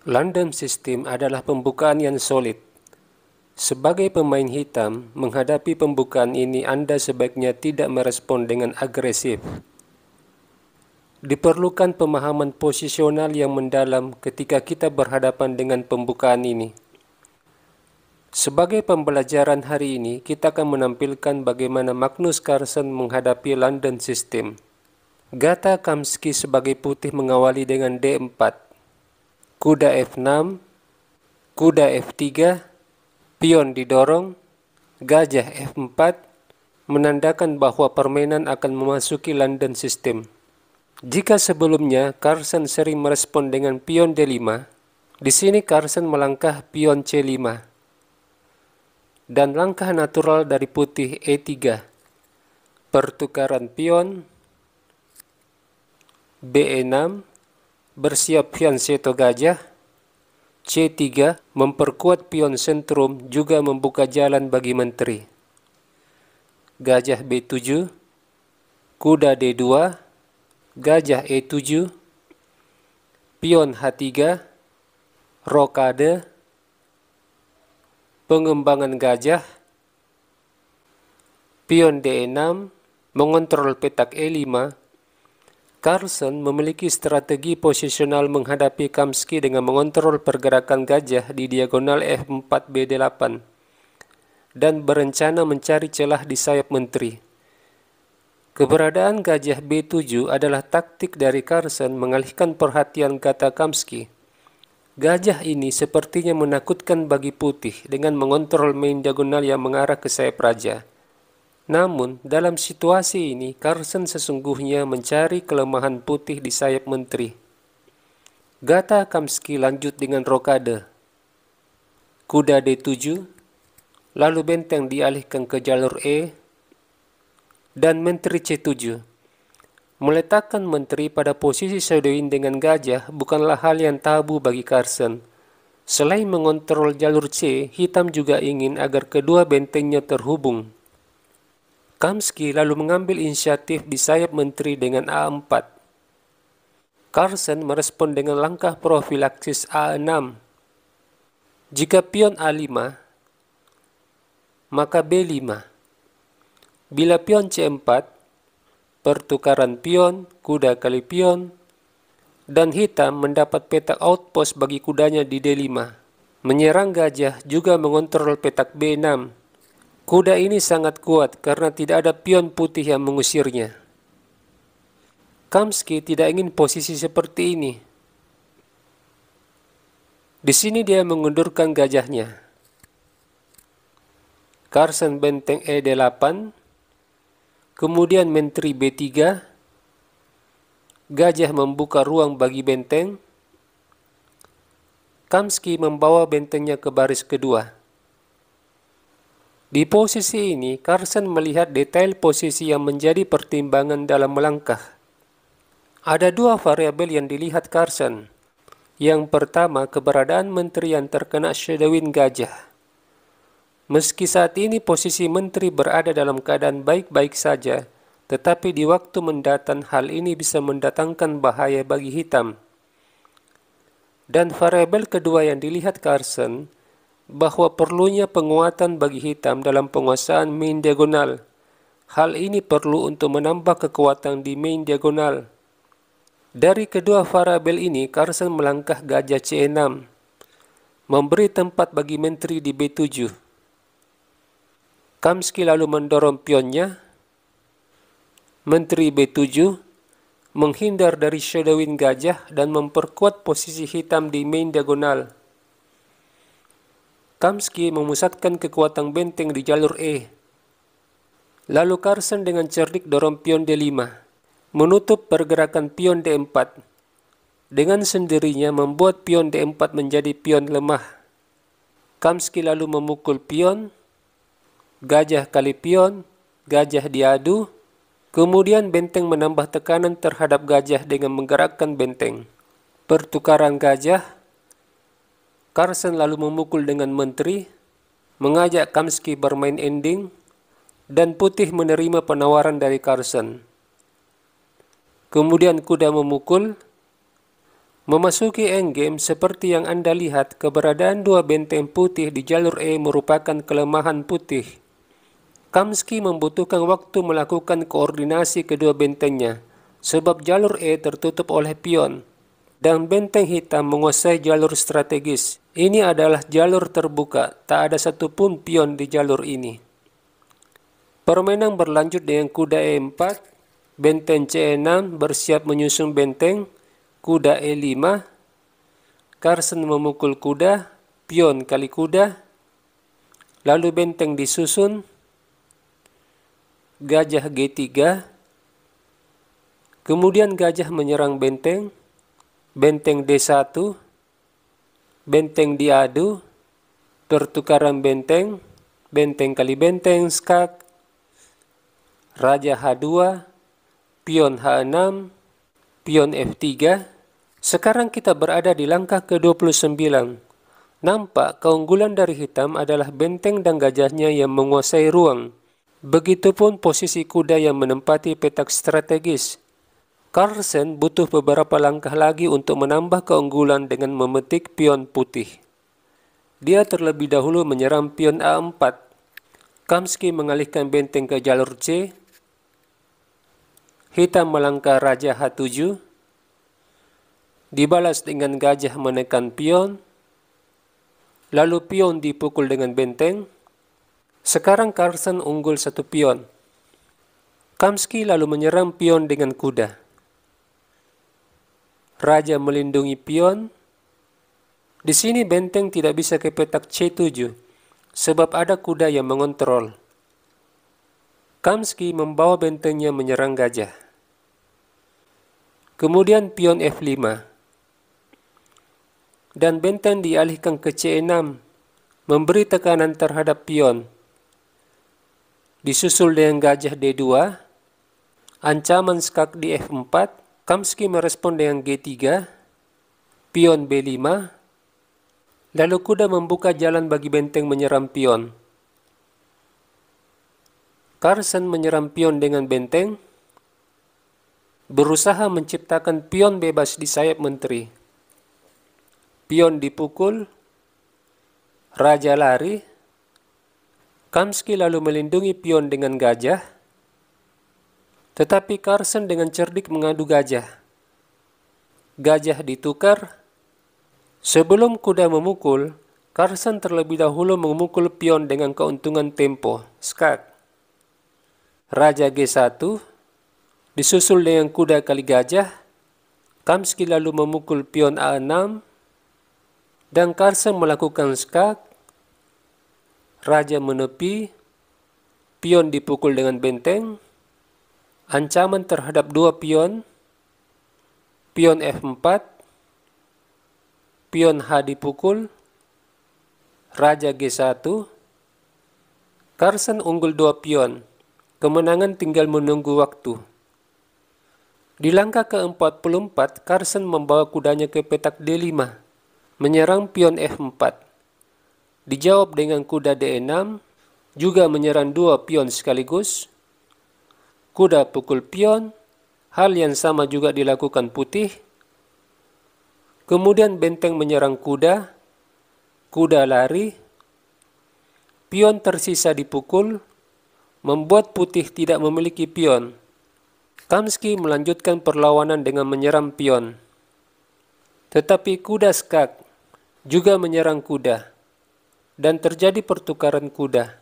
London System adalah pembukaan yang solid. Sebagai pemain hitam, menghadapi pembukaan ini Anda sebaiknya tidak merespon dengan agresif. Diperlukan pemahaman posisional yang mendalam ketika kita berhadapan dengan pembukaan ini. Sebagai pembelajaran hari ini, kita akan menampilkan bagaimana Magnus Carlsen menghadapi London System. Gata Kamsky sebagai putih mengawali dengan D4. Kuda F6, kuda F3, pion didorong, gajah F4, menandakan bahwa permainan akan memasuki London System. Jika sebelumnya Carlsen sering merespon dengan pion D5, di sini Carlsen melangkah pion C5. Dan langkah natural dari putih E3. Pertukaran pion, B6, bersiap fianchetto gajah, C3, memperkuat pion sentrum juga membuka jalan bagi menteri. Gajah B7, kuda D2, gajah E7, pion H3, rokade, pengembangan gajah, pion D6, mengontrol petak E5. Carlsen memiliki strategi posisional menghadapi Kamsky dengan mengontrol pergerakan gajah di diagonal F4 B8 dan berencana mencari celah di sayap menteri. Keberadaan gajah B7 adalah taktik dari Carlsen mengalihkan perhatian Gata Kamsky. Gajah ini sepertinya menakutkan bagi putih dengan mengontrol main diagonal yang mengarah ke sayap raja. Namun, dalam situasi ini, Carlsen sesungguhnya mencari kelemahan putih di sayap menteri. Gata Kamsky lanjut dengan rokade. Kuda D7, lalu benteng dialihkan ke jalur E, dan menteri C7. Meletakkan menteri pada posisi shadowing dengan gajah bukanlah hal yang tabu bagi Carlsen. Selain mengontrol jalur C, hitam juga ingin agar kedua bentengnya terhubung. Kamsky lalu mengambil inisiatif di sayap menteri dengan A4. Carlsen merespon dengan langkah profilaksis A6. Jika pion A5, maka B5. Bila pion C4, pertukaran pion, kuda kali pion, dan hitam mendapat petak outpost bagi kudanya di D5. Menyerang gajah juga mengontrol petak B6. Kuda ini sangat kuat karena tidak ada pion putih yang mengusirnya. Kamsky tidak ingin posisi seperti ini. Di sini dia mengundurkan gajahnya. Carlsen benteng E8, kemudian menteri B3, gajah membuka ruang bagi benteng. Kamsky membawa bentengnya ke baris kedua. Di posisi ini, Carlsen melihat detail posisi yang menjadi pertimbangan dalam melangkah. Ada dua variabel yang dilihat Carlsen. Yang pertama, keberadaan menteri yang terkena shadowing gajah. Meski saat ini posisi menteri berada dalam keadaan baik-baik saja, tetapi di waktu mendatang hal ini bisa mendatangkan bahaya bagi hitam. Dan variabel kedua yang dilihat Carlsen, bahwa perlunya penguatan bagi hitam dalam penguasaan main diagonal. Hal ini perlu untuk menambah kekuatan di main diagonal. Dari kedua variabel ini, Carlsen melangkah gajah C6, memberi tempat bagi menteri di B7. Kamsky lalu mendorong pionnya. Menteri B7 menghindar dari shadowing gajah dan memperkuat posisi hitam di main diagonal. Kamsky memusatkan kekuatan benteng di jalur E. Lalu Carlsen dengan cerdik dorong pion D5, menutup pergerakan pion D4. Dengan sendirinya membuat pion D4 menjadi pion lemah. Kamsky lalu memukul pion, gajah kali pion, gajah diadu, kemudian benteng menambah tekanan terhadap gajah dengan menggerakkan benteng. Pertukaran gajah, Carlsen lalu memukul dengan menteri, mengajak Kamsky bermain ending, dan putih menerima penawaran dari Carlsen. Kemudian kuda memukul, Memasuki endgame, seperti yang Anda lihat, keberadaan dua benteng putih di jalur E merupakan kelemahan putih. Kamsky membutuhkan waktu melakukan koordinasi kedua bentengnya, sebab jalur E tertutup oleh pion, dan benteng hitam menguasai jalur strategis. Ini adalah jalur terbuka, tak ada satupun pion di jalur ini. Permainan berlanjut dengan kuda E4, benteng C6 bersiap menyusun benteng, kuda E5, Carlsen memukul kuda, pion kali kuda, lalu benteng disusun, gajah G3, kemudian gajah menyerang benteng, benteng D1, benteng diadu, pertukaran benteng, benteng kali benteng, skak, raja H2, pion H6, pion F3. Sekarang kita berada di langkah ke-29. Nampak keunggulan dari hitam adalah benteng dan gajahnya yang menguasai ruang. Begitupun posisi kuda yang menempati petak strategis. Carlsen butuh beberapa langkah lagi untuk menambah keunggulan dengan memetik pion putih. Dia terlebih dahulu menyerang pion A4. Kamsky mengalihkan benteng ke jalur C. Hitam melangkah raja H7. Dibalas dengan gajah menekan pion. Lalu pion dipukul dengan benteng. Sekarang Carlsen unggul satu pion. Kamsky lalu menyerang pion dengan kuda. Raja melindungi pion. Di sini benteng tidak bisa ke petak C7, sebab ada kuda yang mengontrol. Kamsky membawa bentengnya menyerang gajah. Kemudian pion F5. Dan benteng dialihkan ke C6, memberi tekanan terhadap pion. Disusul dengan gajah D2, ancaman skak di F4, Kamsky merespon dengan G3, pion B5, lalu kuda membuka jalan bagi benteng menyerang pion. Carlsen menyerang pion dengan benteng, berusaha menciptakan pion bebas di sayap menteri. Pion dipukul, raja lari. Kamsky lalu melindungi pion dengan gajah, tetapi Carlsen dengan cerdik mengadu gajah. Gajah ditukar. Sebelum kuda memukul, Carlsen terlebih dahulu memukul pion dengan keuntungan tempo, skak. Raja G1, disusul dengan kuda kali gajah. Kamsky lalu memukul pion A6, dan Carlsen melakukan skak. Raja menepi, pion dipukul dengan benteng, ancaman terhadap dua pion, pion F4, pion H dipukul, raja G1, Carlsen unggul dua pion, kemenangan tinggal menunggu waktu. Di langkah ke-44, Carlsen membawa kudanya ke petak D5, menyerang pion F4. Dijawab dengan kuda D6, juga menyerang dua pion sekaligus. Kuda pukul pion, hal yang sama juga dilakukan putih. Kemudian benteng menyerang kuda, kuda lari. Pion tersisa dipukul, membuat putih tidak memiliki pion. Kamsky melanjutkan perlawanan dengan menyerang pion. Tetapi kuda skak juga menyerang kuda, dan terjadi pertukaran kuda.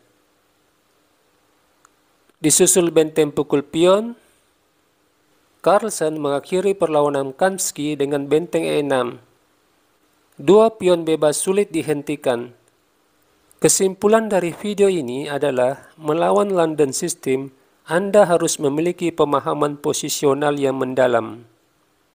Disusul benteng pukul pion, Carlsen mengakhiri perlawanan Kamsky dengan benteng E6. Dua pion bebas sulit dihentikan. Kesimpulan dari video ini adalah melawan London System, Anda harus memiliki pemahaman posisional yang mendalam.